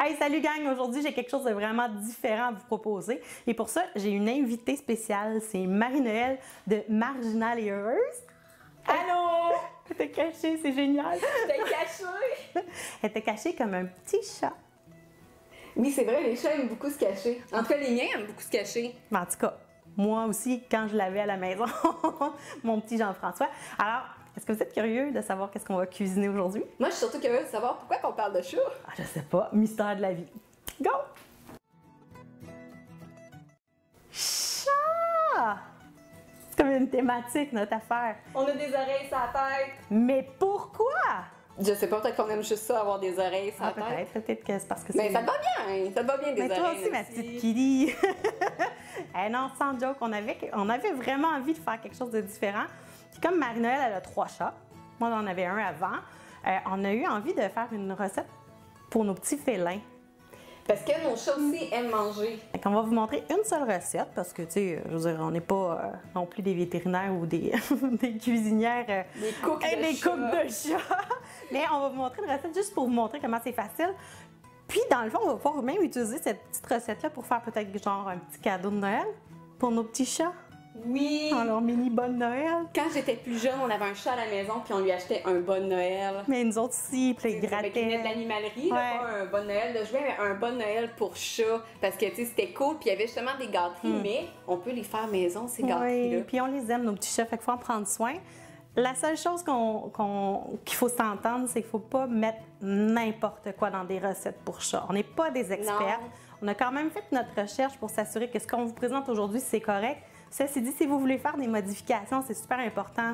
Hey, salut gang! Aujourd'hui, j'ai quelque chose de vraiment différent à vous proposer. Et pour ça, j'ai une invitée spéciale. C'est Marie-Noël de Marginale et Heureuse. Allô! Elle était cachée, c'est génial! J'étais cachée! Elle était cachée comme un petit chat. Oui, c'est vrai, les chats aiment beaucoup se cacher. En tout cas, les miens aiment beaucoup se cacher. Mais en tout cas, moi aussi, quand je l'avais à la maison, mon petit Jean-François. Alors, est-ce que vous êtes curieux de savoir qu'est-ce qu'on va cuisiner aujourd'hui? Moi, je suis surtout curieuse de savoir pourquoi on parle de chat. Ah, je sais pas, mystère de la vie. Go! Chat! C'est comme une thématique, notre affaire. On a des oreilles sur la tête. Mais pourquoi? Je sais pas, peut-être qu'on aime juste ça, avoir des oreilles sur la tête. Peut-être que c'est parce que c'est... Mais ça te va bien, ça te va bien des Mais oreilles. toi aussi, ma petite Kitty! Eh non, sans joke, on avait vraiment envie de faire quelque chose de différent. Puis comme Marie-Noël, elle a 3 chats, moi j'en avais un avant, on a eu envie de faire une recette pour nos petits félins. Parce que nos chats aussi aiment manger. On va vous montrer une seule recette parce que, tu sais, je veux dire, on n'est pas non plus des vétérinaires ou des, des cuisinières. Des cooks de chats. Mais on va vous montrer une recette juste pour vous montrer comment c'est facile. Puis, dans le fond, on va pouvoir même utiliser cette petite recette-là pour faire peut-être genre un petit cadeau de Noël pour nos petits chats. Oui! En leur mini bonne Noël. Quand j'étais plus jeune, on avait un chat à la maison puis on lui achetait un bon Noël. Mais nous autres aussi, puis ils Avec une grattaient. de l'animalerie, Ouais. pas un bon Noël de jouer, mais un bon Noël pour chat. Parce que, tu sais, c'était cool, puis il y avait justement des gâteries, mais on peut les faire maison, ces gâteries-là. Oui, puis on les aime, nos petits chats, fait qu'il faut en prendre soin. La seule chose qu'il faut s'entendre, c'est qu'il ne faut pas mettre n'importe quoi dans des recettes pour chats. On n'est pas des experts. Non. On a quand même fait notre recherche pour s'assurer que ce qu'on vous présente aujourd'hui, c'est correct. Ceci dit, si vous voulez faire des modifications, c'est super important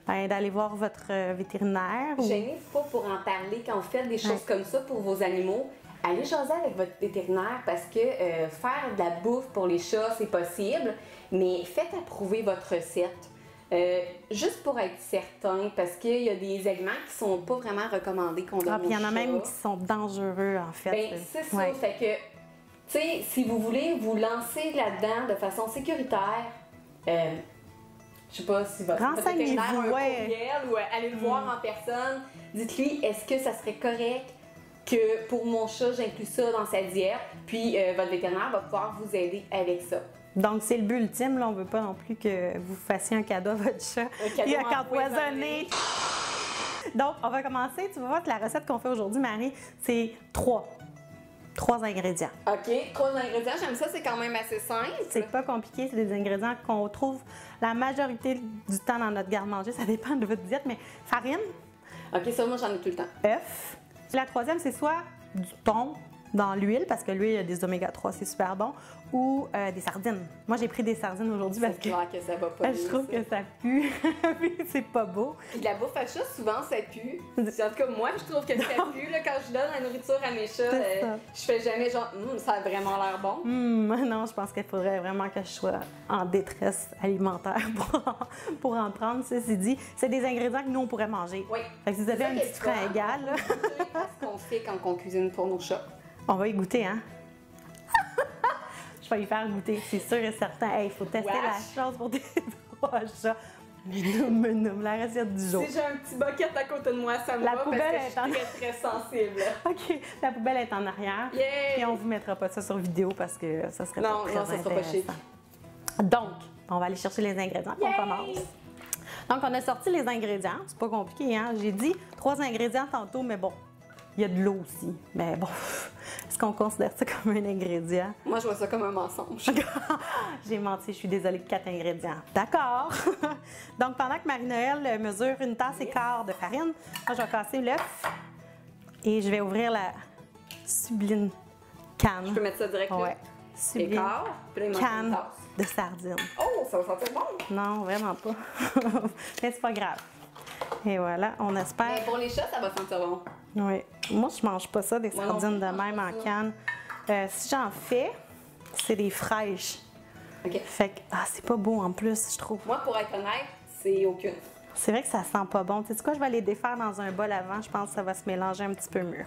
d'aller voir votre vétérinaire. Gênez-vous pas pour en parler quand vous faites des choses comme ça pour vos animaux. Allez jaser avec votre vétérinaire parce que faire de la bouffe pour les chats, c'est possible, mais faites approuver votre recette. Juste pour être certain, parce qu'il y a des aliments qui sont pas vraiment recommandés qu'on donne aux Puis il y en a chats. même qui sont dangereux, en fait. Ben, c'est ça. Ouais. Fait que, tu sais, si vous voulez vous lancer là-dedans de façon sécuritaire, je sais pas si votre Renseignez-vous, vétérinaire a un ouais. courriel ou allez le voir en personne, dites-lui, est-ce que ça serait correct que pour mon chat, j'inclus ça dans sa diète, puis votre vétérinaire va pouvoir vous aider avec ça. Donc, c'est le but ultime. Là, on ne veut pas non plus que vous fassissiez un cadeau à votre chat. cadeau empoisonné. Donc, on va commencer. Tu vas voir que la recette qu'on fait aujourd'hui, Marie, c'est 3 ingrédients. OK, 3 ingrédients, j'aime ça, c'est quand même assez simple. C'est pas compliqué, c'est des ingrédients qu'on trouve la majorité du temps dans notre garde-manger. Ça dépend de votre diète, mais farine, OK, ça, moi, j'en ai tout le temps. œuf. La troisième, c'est soit du thon dans l'huile, parce que l'huile, il y a des oméga-3, c'est super bon, ou des sardines. Moi, j'ai pris des sardines aujourd'hui parce C'est clair que ça va pas je mieux, trouve que ça pue. C'est pas beau. Puis de la bouffe à chat, souvent, ça pue. En tout cas, moi, je trouve que ça pue. Là, quand je donne la nourriture à mes chats, C'est ça. je fais jamais genre, ça a vraiment l'air bon. Non, je pense qu'il faudrait vraiment que je sois en détresse alimentaire pour en prendre. Ceci dit, c'est des ingrédients que nous, on pourrait manger. Oui. Fait que si vous avez C'est un ça petit qui est frein le fun. égal, là, C'est ce qu'on fait quand on cuisine pour nos chats. on va y goûter, hein? Je vais y faire goûter, c'est sûr et certain. Hey, il faut tester Wesh. la chose pour des 3 chats. Menoum, la recette du jour. Si j'ai un petit bucket à côté de moi, ça me La va parce poubelle que est je en- suis très, très sensible. OK, la poubelle est en arrière. Yay! Et on vous mettra pas ça sur vidéo parce que ça serait Non, pas très non, ça sera pas chic. intéressant. Donc, on va aller chercher les ingrédients. On Yay! commence. Donc, on a sorti les ingrédients. C'est pas compliqué, hein? J'ai dit 3 ingrédients tantôt, mais bon, il y a de l'eau aussi. Mais bon, est-ce qu'on considère ça comme un ingrédient? Moi, je vois ça comme un mensonge. J'ai menti, je suis désolée, 4 ingrédients. D'accord. Donc, pendant que Marie-Noël mesure une tasse et quart de farine, moi, je vais casser l'œuf et je vais ouvrir la sublime canne. Je peux mettre ça direct là. Ouais. Sublime Écart, puis là, il manque une canne tasse. de sardines. Oh, ça va sentir bon. Non, vraiment pas. Mais c'est pas grave. Et voilà, on espère. Mais pour les chats, ça va sentir bon. Oui. Moi, je mange pas ça, des Moi non sardines plus, de je mange même pas en ça. canne. Si j'en fais, c'est des fraîches. OK. Fait que, c'est pas beau en plus, je trouve. Moi, pour être honnête, c'est aucune. C'est vrai que ça sent pas bon. Tu sais quoi, je vais les défaire dans un bol avant. Je pense que ça va se mélanger un petit peu mieux.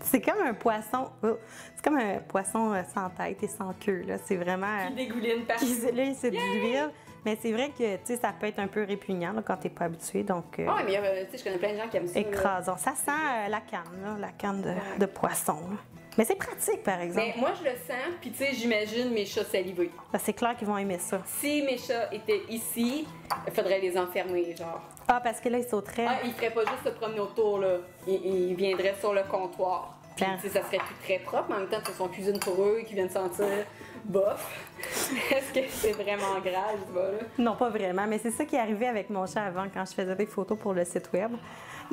C'est comme un poisson. C'est comme un poisson sans tête et sans queue. Là. C'est vraiment. Qui dégouline partout. Là, c'est de l'huile. Mais c'est vrai que, tu sais, ça peut être un peu répugnant là, quand t'es pas habitué, donc... Oui, mais tu sais, je connais plein de gens qui aiment ça. écrasant. Ça sent la canne, là, la canne de poisson. Là. Mais c'est pratique, par exemple. Mais moi, je le sens, puis tu sais, j'imagine mes chats salivés. C'est clair qu'ils vont aimer ça. Si mes chats étaient ici, il faudrait les enfermer, genre. Ah, parce que là, ils sauteraient. Ah, ils feraient pas juste se promener autour, là. Ils viendraient sur le comptoir. Puis, tu sais, ça serait plus très propre, mais en même temps, c'est son cuisine pour eux, qui viennent sentir bof. Est-ce que c'est vraiment grave, ça, là? Non, pas vraiment, mais c'est ça qui est arrivé avec mon chat avant, quand je faisais des photos pour le site web.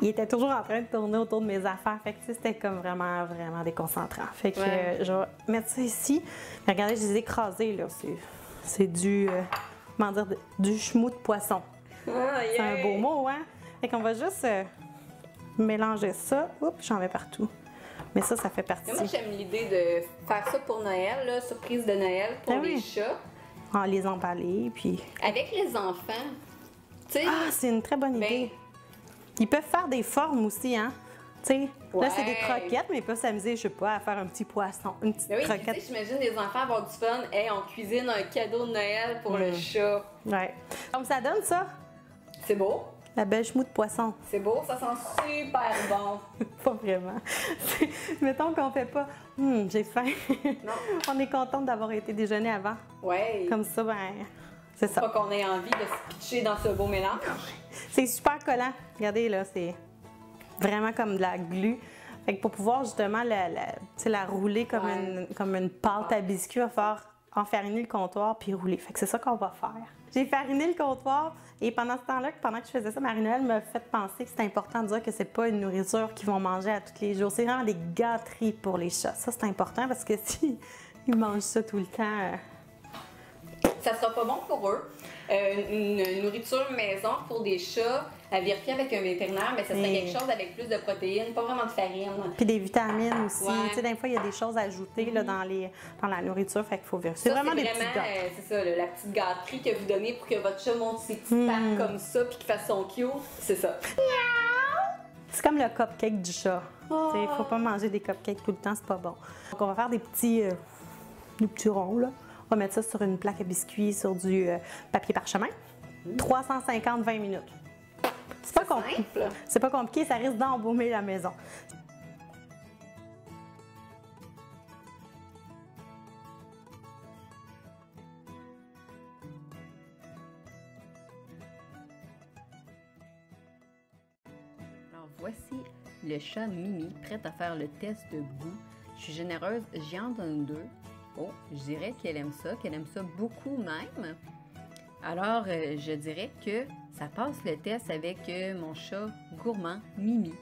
Il était toujours en train de tourner autour de mes affaires. Fait que, tu sais, c'était comme vraiment, vraiment déconcentrant. Fait que je vais mettre ça ici. Mais regardez, je les ai écrasés, là. C'est du, comment dire, du chemou de poisson. C'est un beau mot, hein? Fait qu'on va juste mélanger ça. Oups, j'en mets partout. Mais ça fait partie. Mais moi, j'aime l'idée de faire ça pour Noël, là, surprise de Noël pour les chats. En les emballer, puis... Avec les enfants, tu sais... Ah, c'est une très bonne idée. Ils peuvent faire des formes aussi, hein? Tu sais, là, c'est des croquettes, mais ils peuvent s'amuser, je sais pas, à faire un petit poisson, une petite croquette. Tu sais, j'imagine les enfants avoir du fun. Hey, on cuisine un cadeau de Noël pour le chat. Ouais. Donc, ça donne ça. C'est beau. La belle chemou de poisson. C'est beau, ça sent super bon. Pas vraiment. Mettons qu'on fait pas j'ai faim. Non. On est contente d'avoir été déjeuner avant. Ouais. Comme ça, ben, c'est ça. Pas qu'on ait envie de se pitcher dans ce beau mélange. C'est super collant. Regardez, là, c'est vraiment comme de la glu. Fait que pour pouvoir justement la rouler comme une pâte à biscuit, il va falloir enfariner le comptoir puis rouler. Fait que c'est ça qu'on va faire. J'ai fariné le comptoir et pendant ce temps-là, pendant que je faisais ça, Marie-Noël m'a fait penser que c'est important de dire que c'est pas une nourriture qu'ils vont manger à tous les jours. C'est vraiment des gâteries pour les chats. Ça, c'est important parce que si ils mangent ça tout le temps... Ça sera pas bon pour eux. Une nourriture maison pour des chats, à vérifier avec un vétérinaire, mais ça serait quelque chose avec plus de protéines, pas vraiment de farine. Puis des vitamines aussi. Tu sais, des fois, il y a des choses à ajouter là, dans la nourriture, fait qu'il faut vérifier. C'est vraiment des petites gâteries. C'est ça, la petite gâterie que vous donnez pour que votre chat monte ses petites pattes comme ça puis qu'il fasse son cute, c'est ça. C'est comme le cupcake du chat. Il ne faut pas manger des cupcakes tout le temps, c'est pas bon. Donc, on va faire des petits ronds, là. On va mettre ça sur une plaque à biscuits, sur du papier parchemin. 350-20 minutes. C'est pas compliqué. C'est pas compliqué, ça risque d'embaumer la maison. Alors voici le chat Mimi, prêt à faire le test de goût. Je suis généreuse, j'y en donne 2. Oh, je dirais qu'elle aime ça beaucoup même. Alors, je dirais que ça passe le test avec mon chat gourmand, Mimi.